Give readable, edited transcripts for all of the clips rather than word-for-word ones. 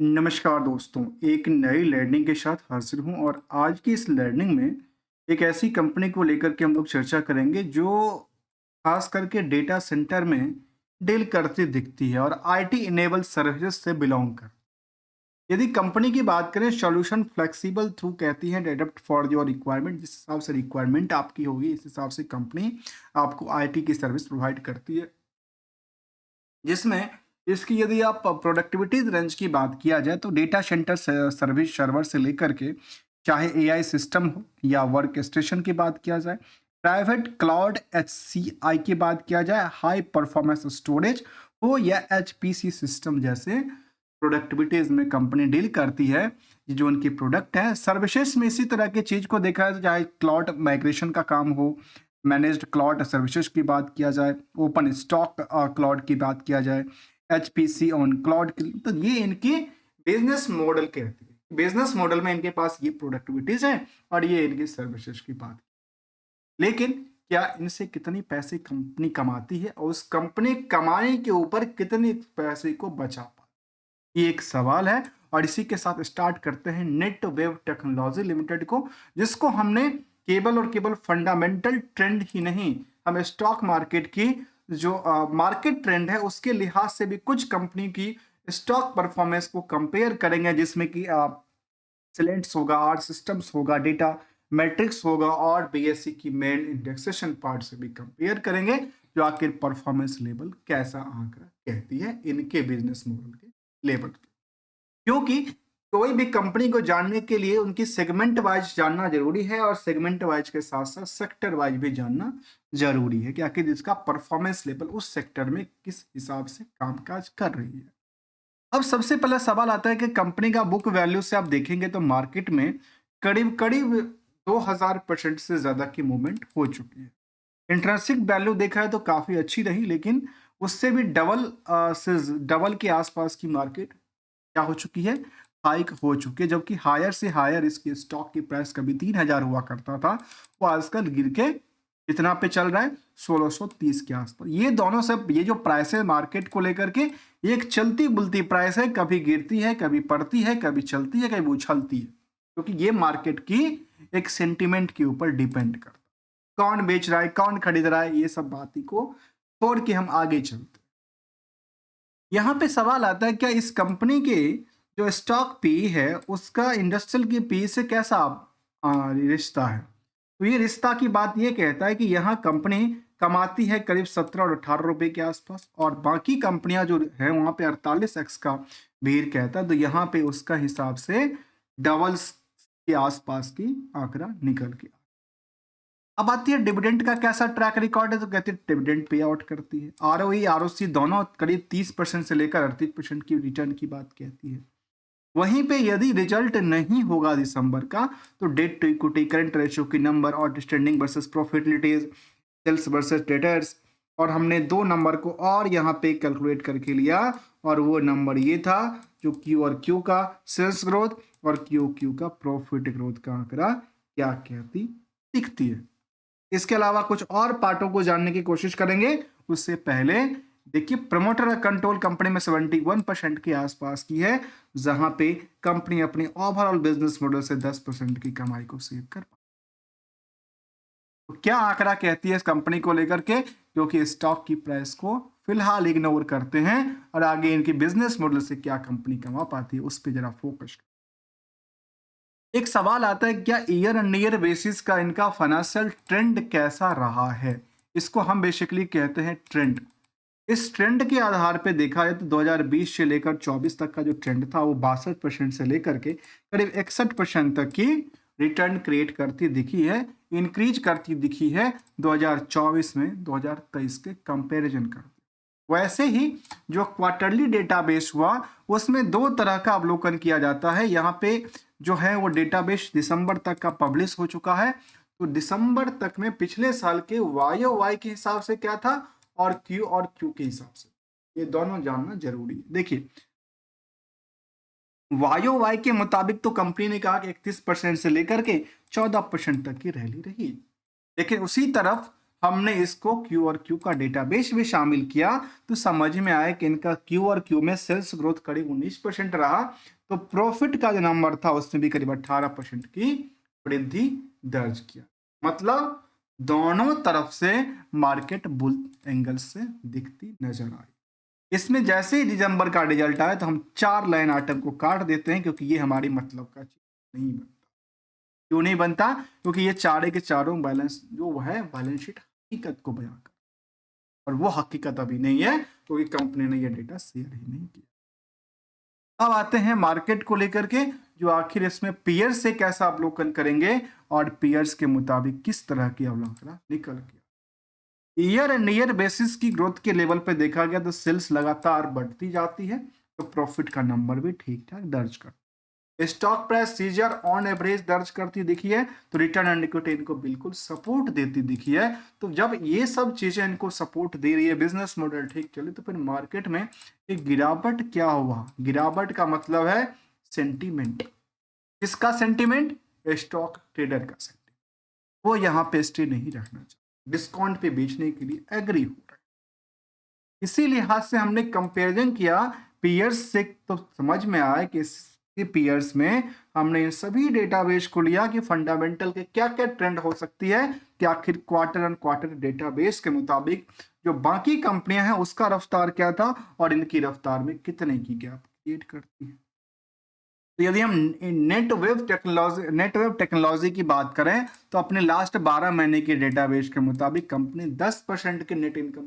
नमस्कार दोस्तों, एक नई लर्निंग के साथ हाजिर हूँ और आज की इस लर्निंग में एक ऐसी कंपनी को लेकर के हम लोग चर्चा करेंगे जो खास करके डेटा सेंटर में डील करती दिखती है और आईटी इनेबल सर्विसेज से बिलोंग कर। यदि कंपनी की बात करें, सॉल्यूशन फ्लेक्सिबल थ्रू कहती है डेवलप्ड फॉर योर रिक्वायरमेंट। जिस हिसाब से रिक्वायरमेंट आपकी होगी इस हिसाब से कंपनी आपको आईटी की सर्विस प्रोवाइड करती है, जिसमें इसकी यदि आप प्रोडक्टिविटी रेंज की बात किया जाए तो डेटा सेंटर सर्विस सर्वर से लेकर के चाहे एआई सिस्टम हो या वर्क स्टेशन की बात किया जाए, प्राइवेट क्लाउड एचसीआई की बात किया जाए, हाई परफॉर्मेंस स्टोरेज हो या एचपीसी सिस्टम जैसे प्रोडक्टिविटीज में कंपनी डील करती है। ये जो उनकी प्रोडक्ट है, सर्विसेज में इसी तरह की चीज को देखा जाए, चाहे क्लाउड माइग्रेशन का काम हो, मैनेज्ड क्लाउड सर्विसेज की बात किया जाए, ओपन स्टॉक क्लाउड की बात किया जाए, एचपीसी ऑन क्लाउड की, तो ये इनकी बिजनेस मॉडल कहती है। बिजनेस मॉडल में इनके पास ये प्रोडक्टिविटीज है और ये इनकी सर्विसेज की बात। लेकिन क्या इनसे कितनी पैसे कंपनी कमाती है और उस कंपनी कमाने के ऊपर कितने पैसे को बचा पाती, ये एक सवाल है। और इसी के साथ स्टार्ट करते हैं नेट वेब टेक्नोलॉजी लिमिटेड को, जिसको हमने केवल और केवल फंडामेंटल ट्रेंड ही नहीं, हम स्टॉक मार्केट की जो मार्केट ट्रेंड है उसके लिहाज से भी कुछ कंपनी की स्टॉक परफॉर्मेंस को कंपेयर करेंगे, जिसमें कि सिलेंट्स होगा, आर सिस्टम्स होगा, डेटा मैट्रिक्स होगा और बीएससी की मेन इंडेक्सेशन पार्ट से भी कंपेयर करेंगे, जो आखिर परफॉर्मेंस लेवल कैसा आंकड़ा कहती है इनके बिजनेस मॉडल के लेवल पे। क्योंकि कोई भी कंपनी को जानने के लिए उनकी सेगमेंट वाइज जानना जरूरी है और सेगमेंट वाइज के साथ साथ सेक्टर वाइज भी जानना जरूरी है कि आखिर इसका परफॉर्मेंस लेवल उस सेक्टर में किस हिसाब से कामकाज कर रही है। अब सबसे पहला सवाल आता है कि कंपनी का बुक वैल्यू से आप देखेंगे तो मार्केट में करीब करीब 2000% से ज्यादा की मूवमेंट हो चुकी है। इंट्रिंसिक वैल्यू देखा है तो काफी अच्छी रही, लेकिन उससे भी डबल से डबल के आसपास की मार्केट क्या हो चुकी है, हाइक हो चुकी है। जबकि हायर से हायर इसके स्टॉक की प्राइस कभी 3000 हुआ करता था, वो आजकल गिर के कितना पे चल रहा है, 1630 के आसपास। ये दोनों सब, ये जो प्राइस है मार्केट को लेकर के, एक चलती बुलती प्राइस है, कभी गिरती है, कभी पड़ती है, कभी चलती है, कभी उछलती है, क्योंकि ये मार्केट की एक सेंटिमेंट के ऊपर डिपेंड करता है। कौन बेच रहा है, कौन खरीद रहा है, ये सब बात ही को छोड़ के हम आगे चलते हैं। यहाँ पे सवाल आता है, क्या इस कंपनी के जो स्टॉक पी है उसका इंडस्ट्रियल की पी से कैसा रिश्ता है। तो ये रिश्ता की बात ये कहता है कि यहाँ कंपनी कमाती है करीब 17 और 18 रुपए के आसपास, और बाकी कंपनियां जो है वहां पे 48x का भीड़ कहता है, तो यहाँ पे उसका हिसाब से डबल्स के आसपास की आंकड़ा निकल के। अब आती है डिविडेंड का कैसा ट्रैक रिकॉर्ड है, तो कहते हैं डिविडेंड पे आउट करती है। आरओई आरओसी दोनों करीब 30% से लेकर 38% की रिटर्न की बात कहती है। वहीं पे यदि रिजल्ट नहीं होगा दिसंबर का, तो debt to equity, current ratio की नंबर, और standing versus profitabilities, sales versus debtors, और हमने दो नंबर को और यहाँ पे कैलकुलेट करके लिया, और वो नंबर ये था जो क्यू और क्यू का सेल्स ग्रोथ और क्यू क्यू का प्रॉफिट ग्रोथ का आंकड़ा क्या कहती दिखती है। इसके अलावा कुछ और पार्टों को जानने की कोशिश करेंगे, उससे पहले देखिए प्रमोटर कंट्रोल कंपनी में 71% के आसपास की है, जहां पे कंपनी अपने ओवरऑल बिजनेस मॉडल से 10% की कमाई को सेव कर। तो क्या आंकड़ा कहती है इस कंपनी को लेकर के, क्योंकि स्टॉक की प्राइस को फिलहाल इग्नोर करते हैं और आगे इनकी बिजनेस मॉडल से क्या कंपनी कमा पाती है उस पर जरा फोकस। एक सवाल आता है, क्या ईयर एंड ईयर बेसिस का इनका फाइनेंशियल ट्रेंड कैसा रहा है। इसको हम बेसिकली कहते हैं ट्रेंड। इस ट्रेंड के आधार पे देखा जाए तो 2020 से लेकर 24 तक का जो ट्रेंड था वो 62% से लेकर के करीब 61% तक की रिटर्न क्रिएट करती दिखी है, इंक्रीज करती दिखी है 2024 में 2023 के कंपैरिजन कर। वैसे ही जो क्वार्टरली डेटाबेस हुआ उसमें दो तरह का अवलोकन किया जाता है। यहाँ पे जो है वो डेटाबेस दिसंबर तक का पब्लिश हो चुका है, तो दिसंबर तक में पिछले साल के वाई ओ वाई के हिसाब से क्या था और क्यू के हिसाब से, ये दोनों जानना जरूरी है। देखिए वाई ओ वाई के मुताबिक तो कंपनी ने कहा कि 31% से लेकर के 14% तक की रैली रही, लेकिन उसी तरफ हमने इसको क्यू और क्यू का डेटाबेस भी शामिल किया तो समझ में आया कि इनका क्यू और क्यू में सेल्स ग्रोथ करीब 19% रहा, तो प्रॉफिट का जो नंबर था उसमें भी करीब 18% की वृद्धि दर्ज किया। मतलब दोनों तरफ से मार्केट बुल एंगल से दिखती नजर आई। इसमें जैसे ही दिसंबर का रिजल्ट आया तो हम 4 लाइन आइटम को काट देते हैं, क्योंकि ये हमारी मतलब का चीज नहीं बनता। क्यों नहीं बनता? क्योंकि ये चारे के चारों बैलेंस जो है बैलेंस शीट हकीकत को बयां कर, और वो हकीकत अभी नहीं है क्योंकि कंपनी ने ये डेटा शेयर ही नहीं किया। अब आते हैं मार्केट को लेकर के, जो आखिर इसमें पीयर्स से कैसा अवलोकन करेंगे और पीयर्स के मुताबिक किस तरह की अवलोकन निकल गया। ईयर एंड ईयर बेसिस की ग्रोथ के लेवल पे देखा गया तो सेल्स लगातार बढ़ती जाती है, तो प्रॉफिट का नंबर भी ठीक ठाक दर्ज करता है। Stock price seizure on average दर्ज करती दिखी है, तो रिटर्न एंड इक्विटी इनको बिल्कुल सपोर्ट देती दिखी है। तो जब ये सब चीजें इनको सपोर्ट दे रही है, बिजनेस मॉडल ठीक चले, तो फिर मार्केट में एक गिरावट क्या हुआ? गिरावट का मतलब है सेंटीमेंट। किसका सेंटीमेंट? स्टॉक ट्रेडर का सेंटीमेंट। वो यहाँ पे स्टे नहीं रखना चाहिए, डिस्काउंट पे बेचने के लिए एग्री हो रहा है। इसी लिहाज से हमने कंपैरिजन किया पीयर्स से, तो समझ में आया कि पीयर्स में हमने इन सभी डेटाबेस को लिया कि फंडामेंटल के क्या क्या ट्रेंड हो सकती है, कि आखिर क्वार्टर एंड क्वार्टर डेटाबेस के मुताबिक जो बाकी कंपनियां हैं उसका रफ्तार क्या था और इनकी रफ्तार में कितने की गैप क्रिएट करती है। तो यदि हम नेटवेव टेक्नोलॉजी की बात करें तो अपने लास्ट 12 महीने के डेटाबेस के मुताबिक कंपनी 10% के नेट इनकम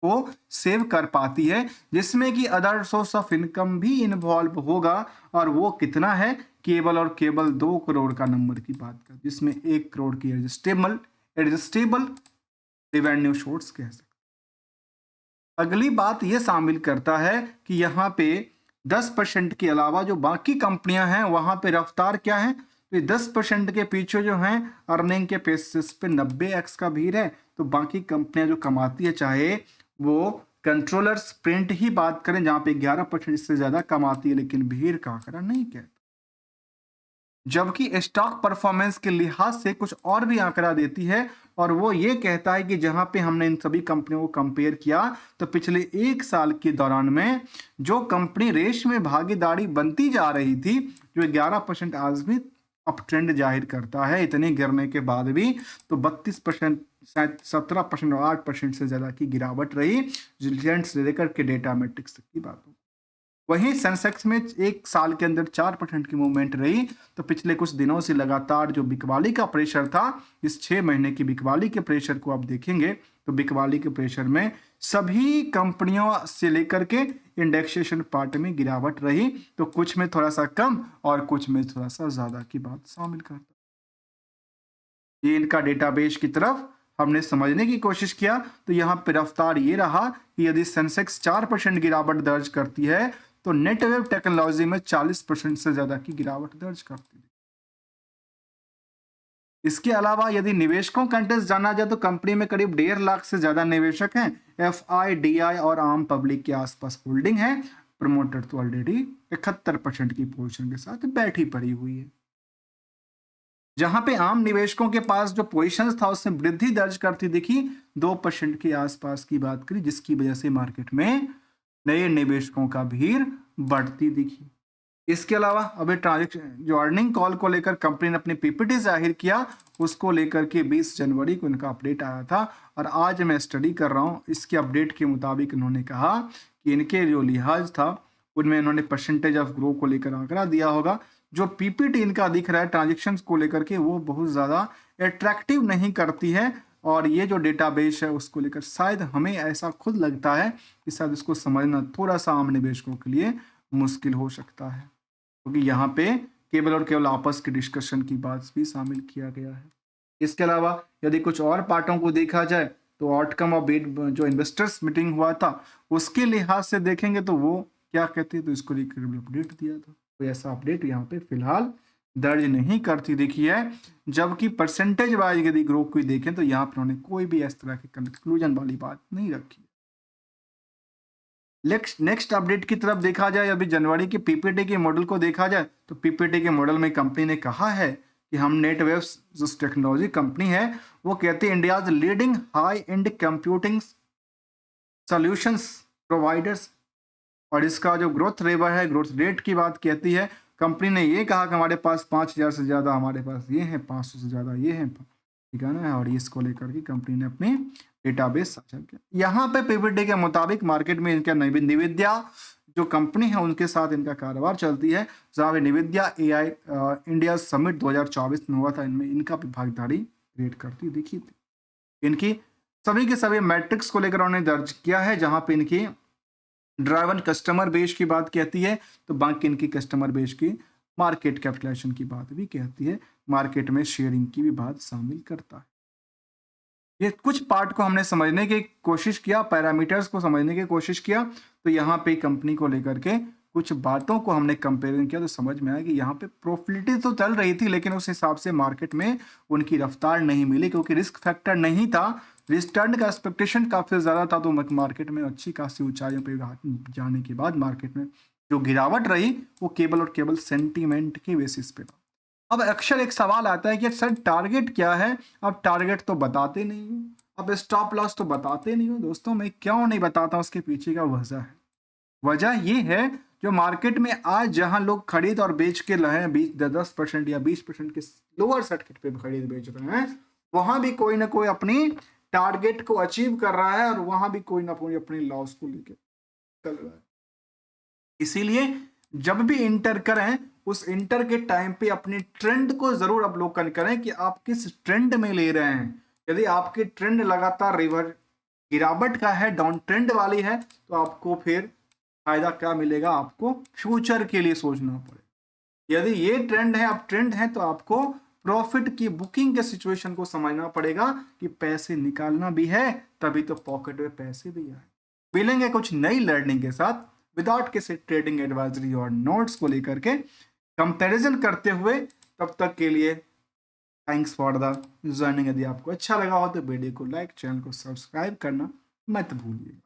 को सेव कर पाती है, जिसमें कि अदर सोर्स ऑफ इनकम भी इन्वॉल्व होगा। और वो कितना है? केवल और केवल 2 करोड़ का नंबर की बात कर, जिसमें 1 करोड़ की एडजस्टेबल रेवेन्यू सोर्स कह सकते। अगली बात ये शामिल करता है कि यहाँ पे 10% के अलावा जो बाकी कंपनियां हैं वहां पे रफ्तार क्या है? तो 10% के पीछे जो है अर्निंग के बेसिस पे 90x का भीड़ है। तो बाकी कंपनियां जो कमाती है, चाहे वो कंट्रोलर्स प्रिंट ही बात करें जहां पे 11% से ज्यादा कमाती है, लेकिन भीड़ का आंकड़ा नहीं कहता। जबकि स्टॉक परफॉर्मेंस के लिहाज से कुछ और भी आंकड़ा देती है, और वो ये कहता है कि जहां पे हमने इन सभी कंपनियों को कंपेयर किया तो पिछले 1 साल के दौरान में जो कंपनी रेस में भागीदारी बनती जा रही थी, जो 11% आज भी अप ट्रेंड जाहिर करता है इतने गिरने के बाद भी, तो 32%, शायद 17% और 8% से ज्यादा की गिरावट रही रिजल्ट से लेकर के डेटा मैट्रिक्स तक की बात हो। वहीं सेंसेक्स में 1 साल के अंदर 4% की मूवमेंट रही। तो पिछले कुछ दिनों से लगातार जो बिकवाली का प्रेशर था, इस 6 महीने की बिकवाली के प्रेशर को आप देखेंगे तो बिकवाली के प्रेशर में सभी कंपनियों से लेकर के इंडेक्सेशन पार्ट में गिरावट रही। तो कुछ में थोड़ा सा कम और कुछ में थोड़ा सा ज्यादा की बात शामिल करता। ये इनका डेटाबेस की तरफ हमने समझने की कोशिश किया, तो यहाँ पे रफ्तार ये रहा कि यदि सेंसेक्स 4% गिरावट दर्ज करती है तो नेटवेव टेक्नोलॉजी में 40% से ज्यादा की गिरावट दर्ज करती है। इसके अलावा यदि निवेशकों का इंटरेस्ट जाना जाए तो कंपनी में करीब 1.5 लाख से ज्यादा निवेशक हैं। FIDI और आम पब्लिक के आसपास होल्डिंग है। प्रमोटर तो ऑलरेडी 71% की पोजीशन के साथ बैठी पड़ी हुई है। जहां पे आम निवेशकों के पास जो पोजीशंस था उसमें वृद्धि दर्ज करती दिखी, 2% के आसपास की बात करी, जिसकी वजह से मार्केट में नए निवेशकों का भीड़ बढ़ती दिखी। इसके अलावा अभी ट्रांजेक्शन जो अर्निंग कॉल को लेकर कंपनी ने अपनी पीपीटी जाहिर किया, उसको लेकर के 20 जनवरी को इनका अपडेट आया था, और आज मैं स्टडी कर रहा हूँ इसके अपडेट के मुताबिक इन्होंने कहा कि इनके जो लिहाज था उनमें इन्होंने परसेंटेज ऑफ ग्रो को लेकर आंकड़ा दिया होगा। जो पीपीटी इनका दिख रहा है ट्रांजेक्शन को लेकर के, वो बहुत ज़्यादा अट्रैक्टिव नहीं करती है, और ये जो डेटाबेस है उसको लेकर शायद हमें ऐसा खुद लगता है कि शायद इसको समझना थोड़ा सा आम निवेशकों के लिए मुश्किल हो सकता है, क्योंकि यहाँ पे केवल और केवल आपस के डिस्कशन की बात भी शामिल किया गया है। इसके अलावा यदि कुछ और पार्टों को देखा जाए तो आउटकम ऑफ बिड जो इन्वेस्टर्स मीटिंग हुआ था उसके लिहाज से देखेंगे तो वो क्या कहते हैं, तो इसको लेकर अपडेट दिया था। कोई ऐसा अपडेट यहाँ पे फिलहाल दर्ज नहीं करती दिखी है। जबकि परसेंटेज वाइज यदि ग्रोथ को देखें तो यहाँ पर उन्होंने कोई भी इस तरह की कंक्लूजन वाली बात नहीं रखी। नेक्स्ट अपडेट की तरफ देखा जाए, अभी जनवरी के पीपीटी के मॉडल को देखा जाए तो पीपीटी के मॉडल में कंपनी ने कहा है कि हम नेटवेव्स जो टेक्नोलॉजी कंपनी है वो कहती है India's leading high and computing solutions providers, और इसका जो ग्रोथ रेवर है, ग्रोथ रेट की बात कहती है, कंपनी ने ये कहा कि हमारे पास 5,000 से ज़्यादा हमारे पास ये हैं, 500 से ज़्यादा ये हैं, ठीक है ना। और इसको लेकर के कंपनी ने अपनी डेटाबेस साझा किया। यहाँ पे पीपीटी के मुताबिक मार्केट में इनका निविद्या जो कंपनी है उनके साथ इनका कारोबार चलती है, जहाँ पे निविद्या एआई इंडिया समिट 2024 में हुआ था, इनमें इनका भी भागीदारी क्रिएट करती दिखी थी। इनकी सभी के सभी मैट्रिक्स को लेकर उन्होंने दर्ज किया है, जहाँ पे इनकी ड्राइवन कस्टमर बेस की बात कहती है, तो बैंक इनकी कस्टमर बेस की मार्केट कैपिटलाइजेशन की बात भी कहती है, मार्केट में शेयरिंग की भी बात शामिल करता है। ये कुछ पार्ट को हमने समझने की कोशिश किया, पैरामीटर्स को समझने की कोशिश किया, तो यहाँ पे कंपनी को लेकर के कुछ बातों को हमने कंपेरिजन किया तो समझ में आया कि यहाँ पे प्रॉफिटिलिटी तो चल रही थी, लेकिन उस हिसाब से मार्केट में उनकी रफ्तार नहीं मिली, क्योंकि रिस्क फैक्टर नहीं था, रिटर्न का एक्सपेक्टेशन काफ़ी ज़्यादा था, तो मार्केट में अच्छी खासी ऊंचाइयों पे जाने के बाद मार्केट में जो गिरावट रही वो केवल और केवल सेंटीमेंट के बेसिस पे था। अब अक्सर एक सवाल आता है कि सर टारगेट क्या है, अब टारगेट तो बताते नहीं हो, अब स्टॉप लॉस तो बताते नहीं हो। दोस्तों मैं क्यों नहीं बताता, उसके पीछे का वजह है। वजह ये है, जो मार्केट में आज जहां लोग खरीद और बेच के रहे हैं 10% या 20% के लोअर सर्किट पे खरीद बेच रहे हैं, वहां भी कोई ना कोई अपनी टारगेट को अचीव कर रहा है और वहां भी कोई ना कोई अपने लॉस को लेकर चल रहा है। इसीलिए जब भी इंटर करें, उस इंटर के टाइम पे अपनी ट्रेंड को जरूर अवलोकन करें कि आप किस ट्रेंड में ले रहे हैं। यदि आपकी ट्रेंड लगातार गिरावट का है, डाउन ट्रेंड वाली है, तो आपको फिर फायदा क्या मिलेगा, आपको फ्यूचर के लिए सोचना पड़ेगा। यदि ये ट्रेंड है, आप ट्रेंड है, तो आपको प्रॉफिट की बुकिंग के सिचुएशन को समझना पड़ेगा कि पैसे निकालना भी है, तभी तो पॉकेट में पैसे भी आए। मिलेंगे कुछ नई लर्निंग के साथ, विदाउट किसी ट्रेडिंग एडवाइजरी और नोट्स को लेकर के कंपैरिजन करते हुए। तब तक के लिए थैंक्स फॉर द जर्निंग। यदि आपको अच्छा लगा हो तो वीडियो को लाइक, चैनल को सब्सक्राइब करना मत भूलिएगा।